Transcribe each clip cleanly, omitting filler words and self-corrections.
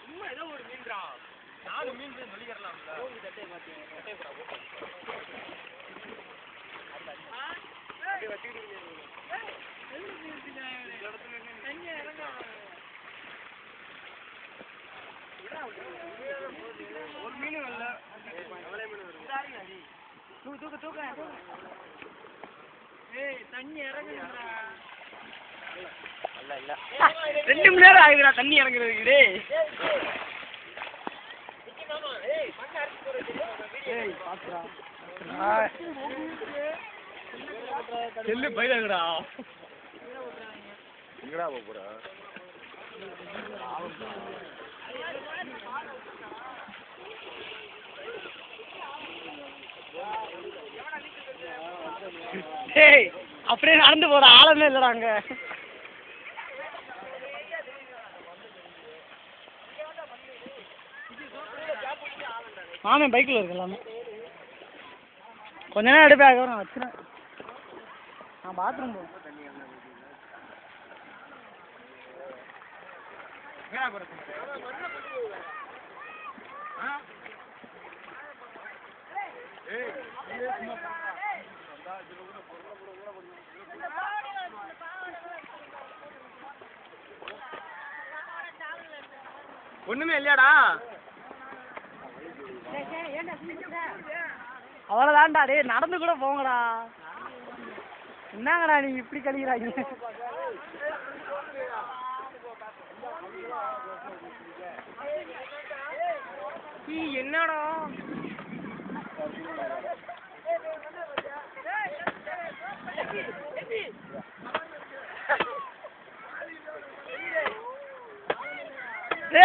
சும்மா ஏதோ ஒரு மீன்டா. 4 மீன் சொல்லிக்கிறலாம்ல. தட்டை பாத்தீங்க. தட்டை போடா போட்டு. அப்படியே வச்சிட்டு ஒரு மீன் இல்ல. எவ்வளவு மீன் வருது? தூக்கு தூக்கு. ஏய் தண்ணி இறங்குதுடா. இல்ல 2 மணி நேரம் ஆகுதுடா தண்ணி இறங்குறதுக்கு. டேய் நிக்கி மாமா. ஏய் மண்ண அடிச்சு போறது. ஏய் பாத்துடா. செல்லு பைலங்கடா. எங்கடா போறா? ஏய் அப்படியே நடந்து போற ஆளமே இல்லடா அங்க. மாமன் பைக்கில் இருக்கு எல்லாமே. கொஞ்ச நேரம் எடுப்பேன், அதுக்கப்புறம் வச்சுருவேன். நான் பாத்ரூம் போவேன். ஒண்ணுமே இல்லையாடா? அவ்வளவுதான்டா. டே நடந்து கூட போங்கடா. என்னங்கடா நீங்க இப்படி கழிக்கிறாங்க? என்னடா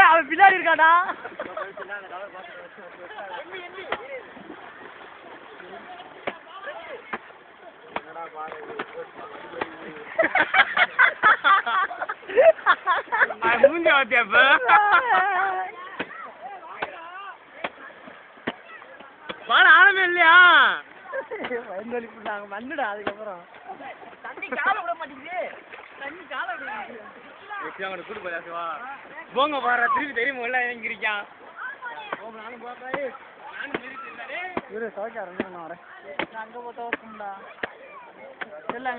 அவன் பின்னாடி இருக்காடா. மூஞ்சி வாத்தியாப்ப வாழ ஆழமே இல்லையா? வயந்தொழிப்பு நாங்க மண்ணுடா. அதுக்கப்புறம் தண்ணி கால விட மாட்டேங்குது. தண்ணி கால விட மாட்டேங்குது. கூட்டு போயாசுவா போங்க பாரு. திருப்பி தெரியுமா எல்லாம் இறங்கிருக்கான். நானும் பாப்பாரு நானும் சோக்காரன். நான் வரேன். அங்க போட்டா எல்லாம்